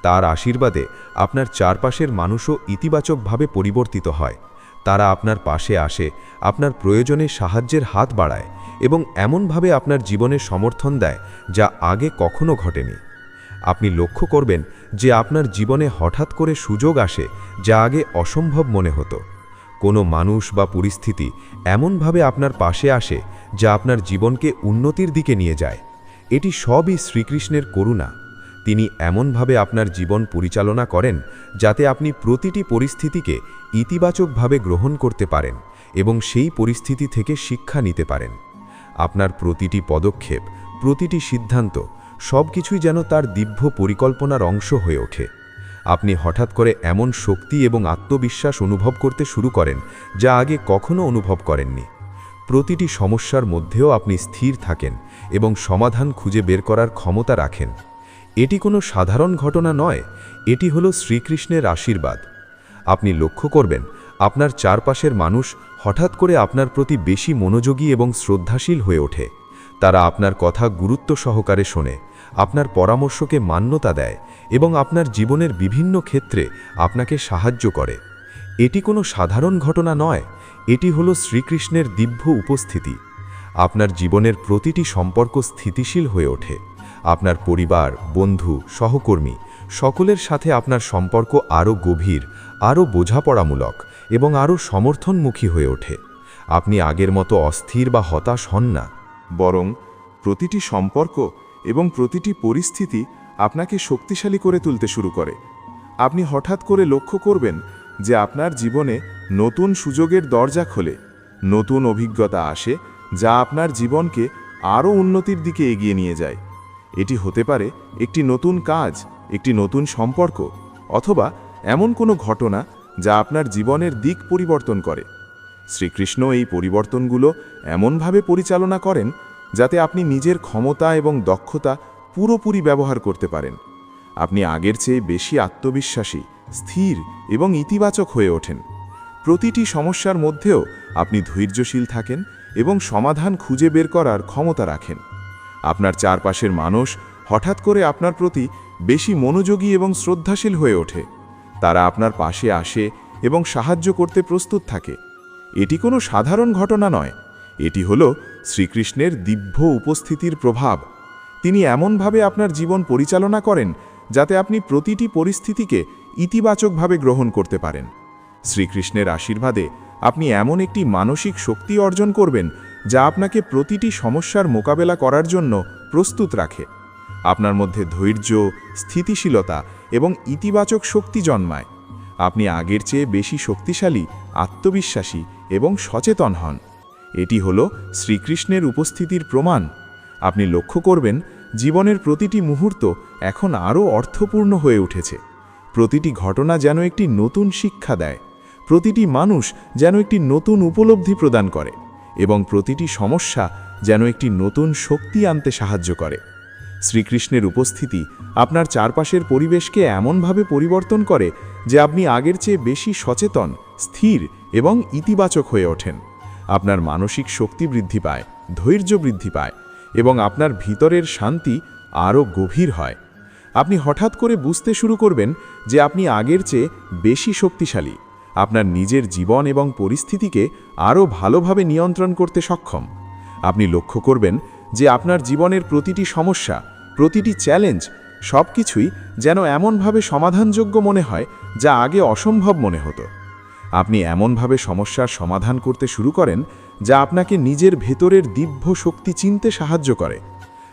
তার আশীর্বাদে আপনার চারপাশের মানুষও ইতিবাচকভাবে পরিবর্তিত হয়। তারা আপনার পাশে আসে, আপনার প্রয়োজনে সাহায্যের হাত বাড়ায় এবং এমনভাবে আপনার জীবনে সমর্থন দেয় যা আগে কখনো ঘটেনি। আপনি লক্ষ্য করবেন যে আপনার জীবনে হঠাৎ করে সুযোগ আসে যা আগে অসম্ভব মনে হতো। কোনো মানুষ বা পরিস্থিতি এমনভাবে আপনার পাশে আসে যা আপনার জীবনকে উন্নতির দিকে নিয়ে যায়। এটি সবই শ্রীকৃষ্ণের করুণা। তিনি এমনভাবে আপনার জীবন পরিচালনা করেন যাতে আপনি প্রতিটি পরিস্থিতিকে ইতিবাচকভাবে গ্রহণ করতে পারেন এবং সেই পরিস্থিতি থেকে শিক্ষা নিতে পারেন। আপনার প্রতিটি পদক্ষেপ, প্রতিটি সিদ্ধান্ত সবকিছুই যেন তার দিব্য পরিকল্পনার অংশ হয়ে ওঠে। আপনি হঠাৎ করে এমন শক্তি এবং আত্মবিশ্বাস অনুভব করতে শুরু করেন যা আগে কখনো অনুভব করেননি। প্রতিটি সমস্যার মধ্যেও আপনি স্থির থাকেন এবং সমাধান খুঁজে বের করার ক্ষমতা রাখেন। এটি কোনো সাধারণ ঘটনা নয়, এটি হলো শ্রীকৃষ্ণের আশীর্বাদ। আপনি লক্ষ্য করবেন আপনার চারপাশের মানুষ হঠাৎ করে আপনার প্রতি বেশি মনোযোগী এবং শ্রদ্ধাশীল হয়ে ওঠে। তারা আপনার কথা গুরুত্ব সহকারে শোনে, আপনার পরামর্শকে মান্যতা দেয় এবং আপনার জীবনের বিভিন্ন ক্ষেত্রে আপনাকে সাহায্য করে। এটি কোনো সাধারণ ঘটনা নয়, এটি হলো শ্রীকৃষ্ণের দিব্য উপস্থিতি। আপনার জীবনের প্রতিটি সম্পর্ক স্থিতিশীল হয়ে ওঠে। আপনার পরিবার, বন্ধু, সহকর্মী সকলের সাথে আপনার সম্পর্ক আরও গভীর, আরও বোঝাপড়ামূলক এবং আরও সমর্থনমুখী হয়ে ওঠে। আপনি আগের মতো অস্থির বা হতাশ হন না, বরং প্রতিটি সম্পর্ক এবং প্রতিটি পরিস্থিতি আপনাকে শক্তিশালী করে তুলতে শুরু করে। আপনি হঠাৎ করে লক্ষ্য করবেন যে আপনার জীবনে নতুন সুযোগের দরজা খোলে, নতুন অভিজ্ঞতা আসে যা আপনার জীবনকে আরও উন্নতির দিকে এগিয়ে নিয়ে যায়। এটি হতে পারে একটি নতুন কাজ, একটি নতুন সম্পর্ক, অথবা এমন কোনো ঘটনা যা আপনার জীবনের দিক পরিবর্তন করে। শ্রীকৃষ্ণ এই পরিবর্তনগুলো এমনভাবে পরিচালনা করেন যাতে আপনি নিজের ক্ষমতা এবং দক্ষতা পুরোপুরি ব্যবহার করতে পারেন। আপনি আগের চেয়ে বেশি আত্মবিশ্বাসী, স্থির এবং ইতিবাচক হয়ে ওঠেন। প্রতিটি সমস্যার মধ্যেও আপনি ধৈর্যশীল থাকেন এবং সমাধান খুঁজে বের করার ক্ষমতা রাখেন। আপনার চারপাশের মানুষ হঠাৎ করে আপনার প্রতি বেশি মনোযোগী এবং শ্রদ্ধাশীল হয়ে ওঠে। তারা আপনার পাশে আসে এবং সাহায্য করতে প্রস্তুত থাকে। এটি কোনো সাধারণ ঘটনা নয়, এটি হলো শ্রীকৃষ্ণের দিব্য উপস্থিতির প্রভাব। তিনি এমনভাবে আপনার জীবন পরিচালনা করেন যাতে আপনি প্রতিটি পরিস্থিতিকে ইতিবাচকভাবে গ্রহণ করতে পারেন। শ্রীকৃষ্ণের আশীর্বাদে আপনি এমন একটি মানসিক শক্তি অর্জন করবেন যা আপনাকে প্রতিটি সমস্যার মোকাবেলা করার জন্য প্রস্তুত রাখে। আপনার মধ্যে ধৈর্য, স্থিতিশীলতা এবং ইতিবাচক শক্তি জন্মায়। আপনি আগের চেয়ে বেশি শক্তিশালী, আত্মবিশ্বাসী এবং সচেতন হন। এটি হলো শ্রীকৃষ্ণের উপস্থিতির প্রমাণ। আপনি লক্ষ্য করবেন জীবনের প্রতিটি মুহূর্ত এখন আরও অর্থপূর্ণ হয়ে উঠেছে। প্রতিটি ঘটনা যেন একটি নতুন শিক্ষা দেয়, প্রতিটি মানুষ যেন একটি নতুন উপলব্ধি প্রদান করে এবং প্রতিটি সমস্যা যেন একটি নতুন শক্তি আনতে সাহায্য করে। শ্রীকৃষ্ণের উপস্থিতি আপনার চারপাশের পরিবেশকে এমনভাবে পরিবর্তন করে যে আপনি আগের চেয়ে বেশি সচেতন, স্থির এবং ইতিবাচক হয়ে ওঠেন। আপনার মানসিক শক্তি বৃদ্ধি পায়, ধৈর্য বৃদ্ধি পায় এবং আপনার ভিতরের শান্তি আরও গভীর হয়। আপনি হঠাৎ করে বুঝতে শুরু করবেন যে আপনি আগের চেয়ে বেশি শক্তিশালী, আপনার নিজের জীবন এবং পরিস্থিতিকে আরও ভালোভাবে নিয়ন্ত্রণ করতে সক্ষম। আপনি লক্ষ্য করবেন যে আপনার জীবনের প্রতিটি সমস্যা, প্রতিটি চ্যালেঞ্জ সব কিছুই যেন এমনভাবে সমাধানযোগ্য মনে হয় যা আগে অসম্ভব মনে হতো। আপনি এমনভাবে সমস্যার সমাধান করতে শুরু করেন যা আপনাকে নিজের ভেতরের দিব্য শক্তি চিনতে সাহায্য করে।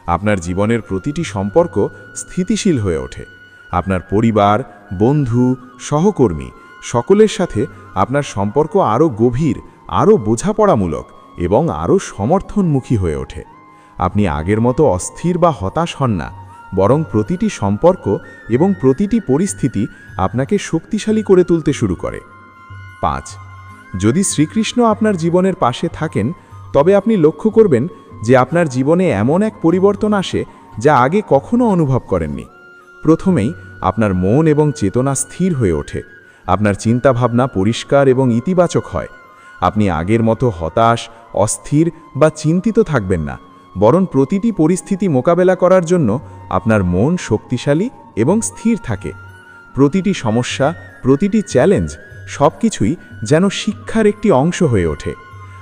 আপনার জীবনের প্রতিটি সম্পর্ক স্থিতিশীল হয়ে ওঠে। আপনার পরিবার, বন্ধু, সহকর্মী সকলের সাথে আপনার সম্পর্ক আরও গভীর, আরও বোঝাপড়ামূলক এবং আরও সমর্থনমুখী হয়ে ওঠে। আপনি আগের মতো অস্থির বা হতাশ হন না, বরং প্রতিটি সম্পর্ক এবং প্রতিটি পরিস্থিতি আপনাকে শক্তিশালী করে তুলতে শুরু করে। 5. যদি শ্রীকৃষ্ণ আপনার জীবনের পাশে থাকেন, তবে আপনি লক্ষ্য করবেন যে আপনার জীবনে এমন এক পরিবর্তন আসে যা আগে কখনো অনুভব করেননি। প্রথমেই আপনার মন এবং চেতনা স্থির হয়ে ওঠে। আপনার চিন্তাভাবনা পরিষ্কার এবং ইতিবাচক হয়। আপনি আগের মতো হতাশ, অস্থির বা চিন্তিত থাকবেন না, বরং প্রতিটি পরিস্থিতি মোকাবেলা করার জন্য আপনার মন শক্তিশালী এবং স্থির থাকে। প্রতিটি সমস্যা, প্রতিটি চ্যালেঞ্জ সব কিছুই যেন শিক্ষার একটি অংশ হয়ে ওঠে।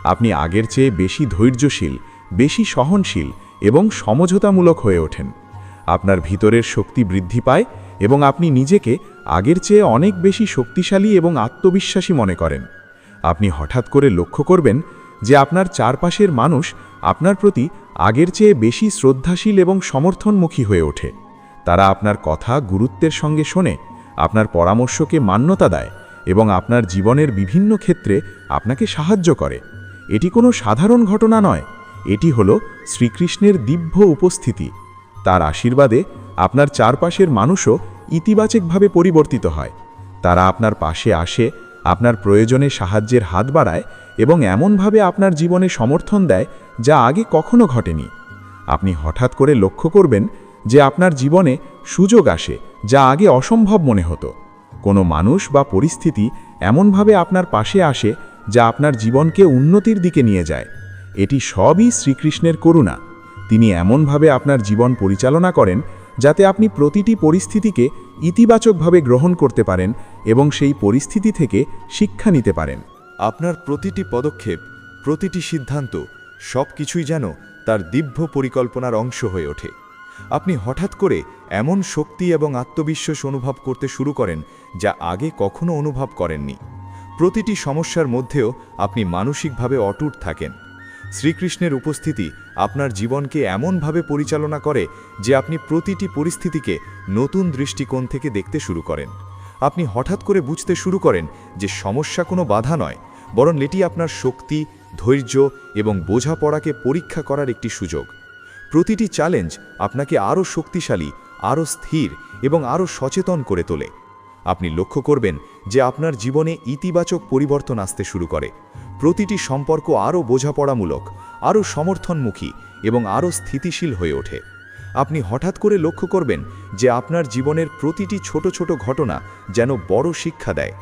আপনি আগের চেয়ে বেশি ধৈর্যশীল, বেশি সহনশীল এবং সমঝোতামূলক হয়ে ওঠেন। আপনার ভিতরের শক্তি বৃদ্ধি পায় এবং আপনি নিজেকে আগের চেয়ে অনেক বেশি শক্তিশালী এবং আত্মবিশ্বাসী মনে করেন। আপনি হঠাৎ করে লক্ষ্য করবেন যে আপনার চারপাশের মানুষ আপনার প্রতি আগের চেয়ে বেশি শ্রদ্ধাশীল এবং সমর্থনমুখী হয়ে ওঠে। তারা আপনার কথা গুরুত্বের সঙ্গে শোনে, আপনার পরামর্শকে মান্যতা দেয় এবং আপনার জীবনের বিভিন্ন ক্ষেত্রে আপনাকে সাহায্য করে। এটি কোনো সাধারণ ঘটনা নয়, এটি হলো শ্রীকৃষ্ণের দিব্য উপস্থিতি। তার আশীর্বাদে আপনার চারপাশের মানুষও ইতিবাচকভাবে পরিবর্তিত হয়। তারা আপনার পাশে আসে, আপনার প্রয়োজনে সাহায্যের হাত বাড়ায় এবং এমনভাবে আপনার জীবনে সমর্থন দেয় যা আগে কখনো ঘটেনি। আপনি হঠাৎ করে লক্ষ্য করবেন যে আপনার জীবনে সুযোগ আসে যা আগে অসম্ভব মনে হতো। কোনো মানুষ বা পরিস্থিতি এমনভাবে আপনার পাশে আসে যা আপনার জীবনকে উন্নতির দিকে নিয়ে যায়। এটি সবই শ্রীকৃষ্ণের করুণা। তিনি এমনভাবে আপনার জীবন পরিচালনা করেন যাতে আপনি প্রতিটি পরিস্থিতিকে ইতিবাচকভাবে গ্রহণ করতে পারেন এবং সেই পরিস্থিতি থেকে শিক্ষা নিতে পারেন। আপনার প্রতিটি পদক্ষেপ, প্রতিটি সিদ্ধান্ত সব কিছুই যেন তার দিব্য পরিকল্পনার অংশ হয়ে ওঠে। আপনি হঠাৎ করে এমন শক্তি এবং আত্মবিশ্বাস অনুভব করতে শুরু করেন যা আগে কখনো অনুভব করেননি। প্রতিটি সমস্যার মধ্যেও আপনি মানসিকভাবে অটুট থাকেন। শ্রীকৃষ্ণের উপস্থিতি আপনার জীবনকে এমনভাবে পরিচালনা করে যে আপনি প্রতিটি পরিস্থিতিকে নতুন দৃষ্টিকোণ থেকে দেখতে শুরু করেন। আপনি হঠাৎ করে বুঝতে শুরু করেন যে সমস্যা কোনো বাধা নয়, বরং এটি আপনার শক্তি, ধৈর্য এবং বোঝাপড়াকে পরীক্ষা করার একটি সুযোগ। প্রতিটি চ্যালেঞ্জ আপনাকে আরও শক্তিশালী, আরও স্থির এবং আরও সচেতন করে তোলে। আপনি লক্ষ্য করবেন যে আপনার জীবনে ইতিবাচক পরিবর্তন আসতে শুরু করে। প্রতিটি সম্পর্ক আরও বোঝাপড়ামূলক, আরও সমর্থনমুখী এবং আরও স্থিতিশীল হয়ে ওঠে। আপনি হঠাৎ করে লক্ষ্য করবেন যে আপনার জীবনের প্রতিটি ছোট ছোট ঘটনা যেন বড় শিক্ষা দেয়।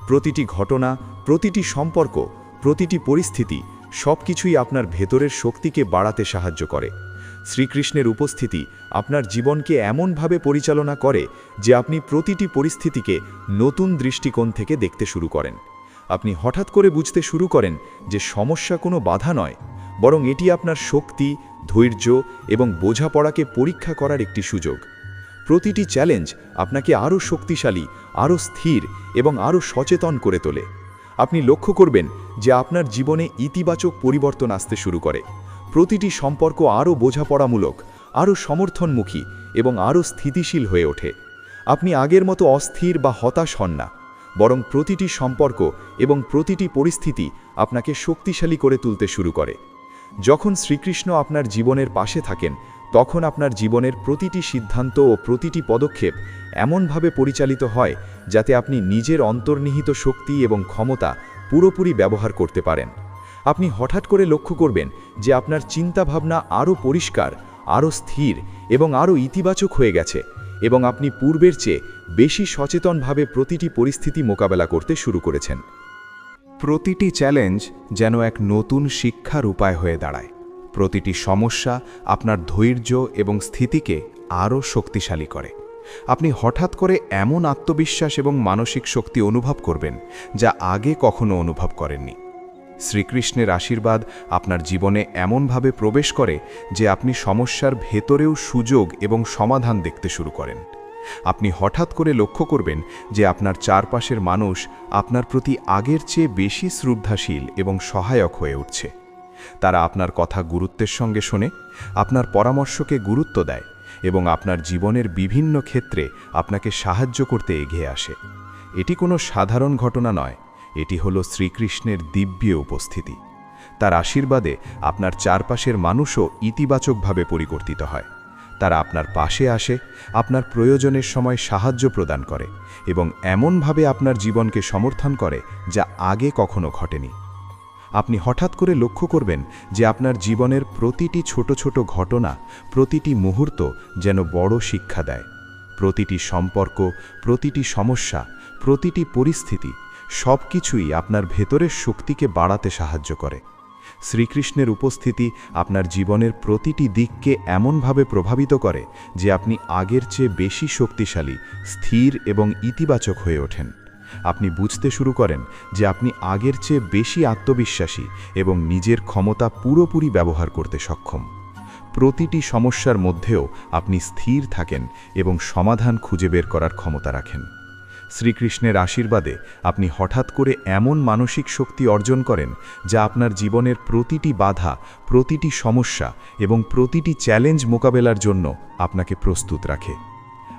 প্রতিটি ঘটনা, প্রতিটি সম্পর্ক, প্রতিটি পরিস্থিতি সব কিছুই আপনার ভেতরের শক্তিকে বাড়াতে সাহায্য করে। শ্রীকৃষ্ণের উপস্থিতি আপনার জীবনকে এমনভাবে পরিচালনা করে যে আপনি প্রতিটি পরিস্থিতিকে নতুন দৃষ্টিকোণ থেকে দেখতে শুরু করেন। আপনি হঠাৎ করে বুঝতে শুরু করেন যে সমস্যা কোনো বাধা নয়, বরং এটি আপনার শক্তি, ধৈর্য এবং বোঝাপড়াকে পরীক্ষা করার একটি সুযোগ। প্রতিটি চ্যালেঞ্জ আপনাকে আরও শক্তিশালী, আরও স্থির এবং আরও সচেতন করে তোলে। আপনি লক্ষ্য করবেন যে আপনার জীবনে ইতিবাচক পরিবর্তন আসতে শুরু করে। প্রতিটি সম্পর্ক আরও বোঝাপড়ামূলক, আরও সমর্থনমুখী এবং আরও স্থিতিশীল হয়ে ওঠে। আপনি আগের মতো অস্থির বা হতাশ হন না, বরং প্রতিটি সম্পর্ক এবং প্রতিটি পরিস্থিতি আপনাকে শক্তিশালী করে তুলতে শুরু করে। যখন শ্রীকৃষ্ণ আপনার জীবনের পাশে থাকেন, তখন আপনার জীবনের প্রতিটি সিদ্ধান্ত ও প্রতিটি পদক্ষেপ এমনভাবে পরিচালিত হয় যাতে আপনি নিজের অন্তর্নিহিত শক্তি এবং ক্ষমতা পুরোপুরি ব্যবহার করতে পারেন। আপনি হঠাৎ করে লক্ষ্য করবেন যে আপনার চিন্তাভাবনা আরও পরিষ্কার, আরও স্থির এবং আরও ইতিবাচক হয়ে গেছে এবং আপনি পূর্বের চেয়ে বেশি সচেতনভাবে প্রতিটি পরিস্থিতি মোকাবেলা করতে শুরু করেছেন। প্রতিটি চ্যালেঞ্জ যেন এক নতুন শিক্ষার উপায় হয়ে দাঁড়ায়। প্রতিটি সমস্যা আপনার ধৈর্য এবং স্থিতিকে আরও শক্তিশালী করে। আপনি হঠাৎ করে এমন আত্মবিশ্বাস এবং মানসিক শক্তি অনুভব করবেন যা আগে কখনো অনুভব করেননি। শ্রীকৃষ্ণের আশীর্বাদ আপনার জীবনে এমনভাবে প্রবেশ করে যে আপনি সমস্যার ভেতরেও সুযোগ এবং সমাধান দেখতে শুরু করেন। আপনি হঠাৎ করে লক্ষ্য করবেন যে আপনার চারপাশের মানুষ আপনার প্রতি আগের চেয়ে বেশি শ্রদ্ধাশীল এবং সহায়ক হয়ে উঠছে। তারা আপনার কথা গুরুত্বের সঙ্গে শোনে, আপনার পরামর্শকে গুরুত্ব দেয় এবং আপনার জীবনের বিভিন্ন ক্ষেত্রে আপনাকে সাহায্য করতে এগিয়ে আসে। এটি কোনো সাধারণ ঘটনা নয়, এটি হলো শ্রীকৃষ্ণের দিব্য উপস্থিতি। তার আশীর্বাদে আপনার চারপাশের মানুষও ইতিবাচকভাবে পরিবর্তিত হয়। তারা আপনার পাশে আসে, আপনার প্রয়োজনের সময় সাহায্য প্রদান করে এবং এমনভাবে আপনার জীবনকে সমর্থন করে যা আগে কখনো ঘটেনি। আপনি হঠাৎ করে লক্ষ্য করবেন যে আপনার জীবনের প্রতিটি ছোট ছোট ঘটনা, প্রতিটি মুহূর্ত যেন বড় শিক্ষা দেয়। প্রতিটি সম্পর্ক, প্রতিটি সমস্যা, প্রতিটি পরিস্থিতি সব কিছুই আপনার ভেতরের শক্তিকে বাড়াতে সাহায্য করে। শ্রীকৃষ্ণের উপস্থিতি আপনার জীবনের প্রতিটি দিককে এমনভাবে প্রভাবিত করে যে আপনি আগের চেয়ে বেশি শক্তিশালী, স্থির এবং ইতিবাচক হয়ে ওঠেন। আপনি বুঝতে শুরু করেন যে আপনি আগের চেয়ে বেশি আত্মবিশ্বাসী এবং নিজের ক্ষমতা পুরোপুরি ব্যবহার করতে সক্ষম। প্রতিটি সমস্যার মধ্যেও আপনি স্থির থাকেন এবং সমাধান খুঁজে বের করার ক্ষমতা রাখেন। শ্রীকৃষ্ণের আশীর্বাদে আপনি হঠাৎ করে এমন মানসিক শক্তি অর্জন করেন যা আপনার জীবনের প্রতিটি বাধা, প্রতিটি সমস্যা এবং প্রতিটি চ্যালেঞ্জ মোকাবেলার জন্য আপনাকে প্রস্তুত রাখে।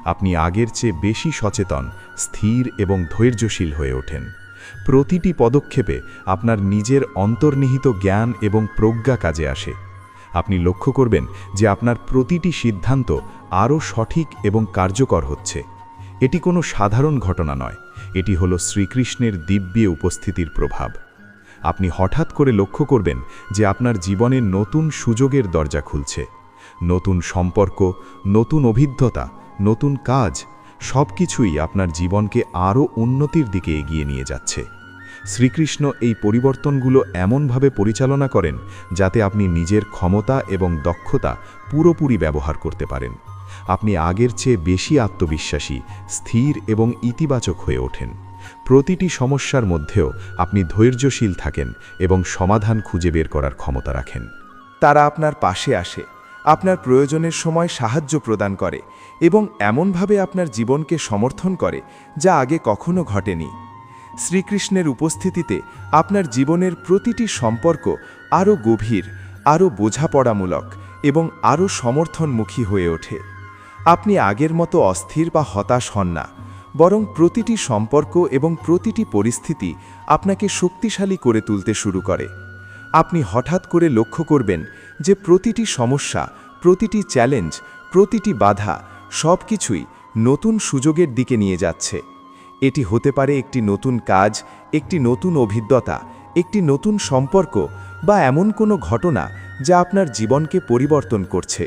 আপনি আগের চেয়ে বেশি সচেতন, স্থির এবং ধৈর্যশীল হয়ে ওঠেন। প্রতিটি পদক্ষেপে আপনার নিজের অন্তর্নিহিত জ্ঞান এবং প্রজ্ঞা কাজে আসে। আপনি লক্ষ্য করবেন যে আপনার প্রতিটি সিদ্ধান্ত আরও সঠিক এবং কার্যকর হচ্ছে। এটি কোনো সাধারণ ঘটনা নয়, এটি হলো শ্রীকৃষ্ণের দিব্য উপস্থিতির প্রভাব। আপনি হঠাৎ করে লক্ষ্য করবেন যে আপনার জীবনে নতুন সুযোগের দরজা খুলছে। নতুন সম্পর্ক, নতুন অভিজ্ঞতা, নতুন কাজ সব কিছুই আপনার জীবনকে আরও উন্নতির দিকে এগিয়ে নিয়ে যাচ্ছে। শ্রীকৃষ্ণ এই পরিবর্তনগুলো এমনভাবে পরিচালনা করেন যাতে আপনি নিজের ক্ষমতা এবং দক্ষতা পুরোপুরি ব্যবহার করতে পারেন। আপনি আগের চেয়ে বেশি আত্মবিশ্বাসী, স্থির এবং ইতিবাচক হয়ে ওঠেন। প্রতিটি সমস্যার মধ্যেও আপনি ধৈর্যশীল থাকেন এবং সমাধান খুঁজে বের করার ক্ষমতা রাখেন। তারা আপনার পাশে আসে, আপনার প্রয়োজনের সময় সাহায্য প্রদান করে এবং এমনভাবে আপনার জীবনকে সমর্থন করে যা আগে কখনো ঘটেনি। শ্রীকৃষ্ণের উপস্থিতিতে আপনার জীবনের প্রতিটি সম্পর্ক আরও গভীর, আরও বোঝাপড়ামূলক এবং আরও সমর্থনমুখী হয়ে ওঠে। আপনি আগের মতো অস্থির বা হতাশ হন না, বরং প্রতিটি সম্পর্ক এবং প্রতিটি পরিস্থিতি আপনাকে শক্তিশালী করে তুলতে শুরু করে। আপনি হঠাৎ করে লক্ষ্য করবেন যে প্রতিটি সমস্যা, প্রতিটি চ্যালেঞ্জ, প্রতিটি বাধা সব কিছুই নতুন সুযোগের দিকে নিয়ে যাচ্ছে। এটি হতে পারে একটি নতুন কাজ, একটি নতুন অভিজ্ঞতা, একটি নতুন সম্পর্ক বা এমন কোনো ঘটনা যা আপনার জীবনকে পরিবর্তন করছে।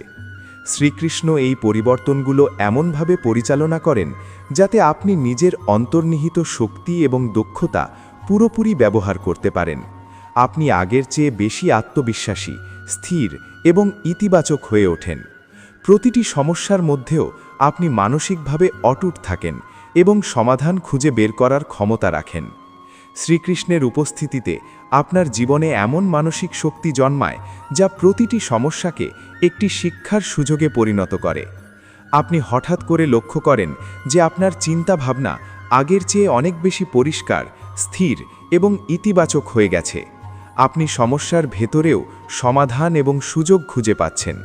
শ্রীকৃষ্ণ এই পরিবর্তনগুলো এমনভাবে পরিচালনা করেন যাতে আপনি নিজের অন্তর্নিহিত শক্তি এবং দক্ষতা পুরোপুরি ব্যবহার করতে পারেন। আপনি আগের চেয়ে বেশি আত্মবিশ্বাসী, স্থির এবং ইতিবাচক হয়ে ওঠেন। প্রতিটি সমস্যার মধ্যেও আপনি মানসিকভাবে অটুট থাকেন এবং সমাধান খুঁজে বের করার ক্ষমতা রাখেন। শ্রীকৃষ্ণের উপস্থিতিতে আপনার জীবনে এমন মানসিক শক্তি জন্মায় যা প্রতিটি সমস্যাকে একটি শিক্ষার সুযোগে পরিণত করে। আপনি হঠাৎ করে লক্ষ্য করেন যে আপনার চিন্তাভাবনা আগের চেয়ে অনেক বেশি পরিষ্কার, স্থির এবং ইতিবাচক হয়ে গেছে। আপনি সমস্যার ভেতরেও সমাধান এবং সুযোগ খুঁজে পাচ্ছেন।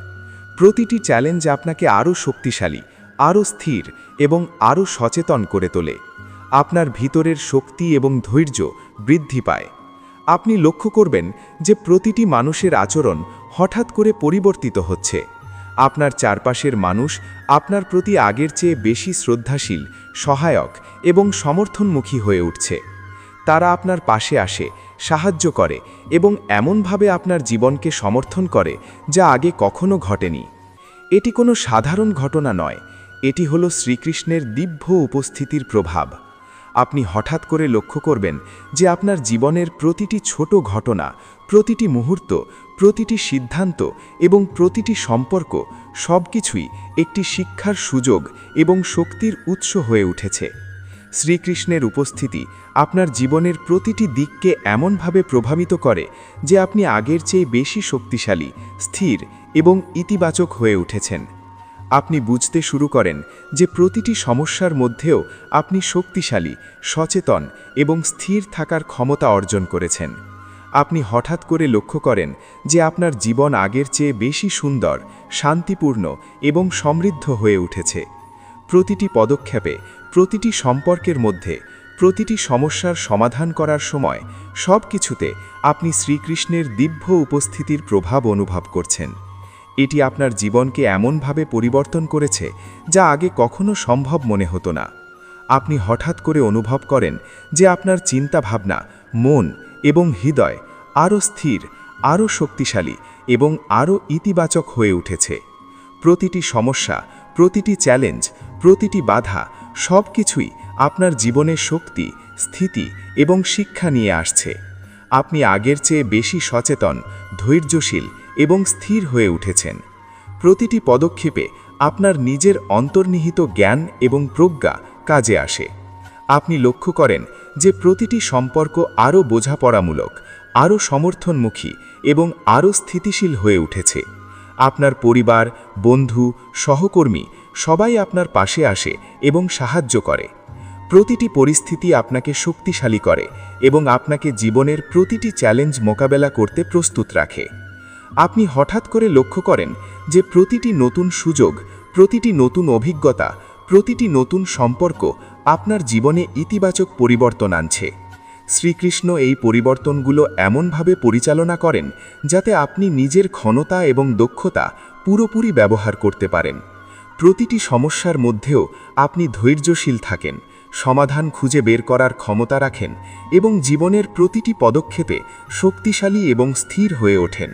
প্রতিটি চ্যালেঞ্জ আপনাকে আরও শক্তিশালী, আরও স্থির এবং আরও সচেতন করে তোলে। আপনার ভিতরের শক্তি এবং ধৈর্য বৃদ্ধি পায়। আপনি লক্ষ্য করবেন যে প্রতিটি মানুষের আচরণ হঠাৎ করে পরিবর্তিত হচ্ছে। আপনার চারপাশের মানুষ আপনার প্রতি আগের চেয়ে বেশি শ্রদ্ধাশীল, সহায়ক এবং সমর্থনমুখী হয়ে উঠছে। তারা আপনার পাশে আসে, সাহায্য করে এবং এমনভাবে আপনার জীবনকে সমর্থন করে যা আগে কখনো ঘটেনি। এটি কোনো সাধারণ ঘটনা নয়, এটি হলো শ্রীকৃষ্ণের দিব্য উপস্থিতির প্রভাব। আপনি হঠাৎ করে লক্ষ্য করবেন যে আপনার জীবনের প্রতিটি ছোট ঘটনা, প্রতিটি মুহূর্ত, প্রতিটি সিদ্ধান্ত এবং প্রতিটি সম্পর্ক সবকিছুই একটি শিক্ষার সুযোগ এবং শক্তির উৎস হয়ে উঠেছে। শ্রীকৃষ্ণের উপস্থিতি আপনার জীবনের প্রতিটি দিককে এমনভাবে প্রভাবিত করে যে আপনি আগের চেয়ে বেশি শক্তিশালী, স্থির এবং ইতিবাচক হয়ে উঠেছেন। আপনি বুঝতে শুরু করেন যে প্রতিটি সমস্যার মধ্যেও আপনি শক্তিশালী, সচেতন এবং স্থির থাকার ক্ষমতা অর্জন করেছেন। আপনি হঠাৎ করে লক্ষ্য করেন যে আপনার জীবন আগের চেয়ে বেশি সুন্দর, শান্তিপূর্ণ এবং সমৃদ্ধ হয়ে উঠেছে। প্রতিটি পদক্ষেপে, প্রতিটি সম্পর্কের মধ্যে, প্রতিটি সমস্যার সমাধান করার সময় সব কিছুতে আপনি শ্রীকৃষ্ণের দিব্য উপস্থিতির প্রভাব অনুভব করছেন। এটি আপনার জীবনকে এমনভাবে পরিবর্তন করেছে যা আগে কখনো সম্ভব মনে হতো না। আপনি হঠাৎ করে অনুভব করেন যে আপনার চিন্তাভাবনা, মন এবং হৃদয় আরও স্থির, আরও শক্তিশালী এবং আরও ইতিবাচক হয়ে উঠেছে। প্রতিটি সমস্যা, প্রতিটি চ্যালেঞ্জ, প্রতিটি বাধা সব কিছুই আপনার জীবনের শক্তি, স্থিতি এবং শিক্ষা নিয়ে আসছে। আপনি আগের চেয়ে বেশি সচেতন, ধৈর্যশীল এবং স্থির হয়ে উঠেছেন। প্রতিটি পদক্ষেপে আপনার নিজের অন্তর্নিহিত জ্ঞান এবং প্রজ্ঞা কাজে আসে। আপনি লক্ষ্য করেন যে প্রতিটি সম্পর্ক আরও বোঝাপড়ামূলক, আরও সমর্থনমুখী এবং আরও স্থিতিশীল হয়ে উঠেছে। আপনার পরিবার, বন্ধু, সহকর্মী সবাই আপনার পাশে আসে এবং সাহায্য করে। প্রতিটি পরিস্থিতি আপনাকে শক্তিশালী করে এবং আপনাকে জীবনের প্রতিটি চ্যালেঞ্জ মোকাবেলা করতে প্রস্তুত রাখে। আপনি হঠাৎ করে লক্ষ্য করেন যে প্রতিটি নতুন সুযোগ, প্রতিটি নতুন অভিজ্ঞতা, প্রতিটি নতুন সম্পর্ক আপনার জীবনে ইতিবাচক পরিবর্তন আনছে। শ্রীকৃষ্ণ এই পরিবর্তনগুলো এমনভাবে পরিচালনা করেন যাতে আপনি নিজের ক্ষমতা এবং দক্ষতা পুরোপুরি ব্যবহার করতে পারেন। প্রতিটি সমস্যার মধ্যেও আপনি ধৈর্যশীল থাকেন, সমাধান খুঁজে বের করার ক্ষমতা রাখেন এবং জীবনের প্রতিটি পদক্ষেপে শক্তিশালী এবং স্থির হয়ে ওঠেন।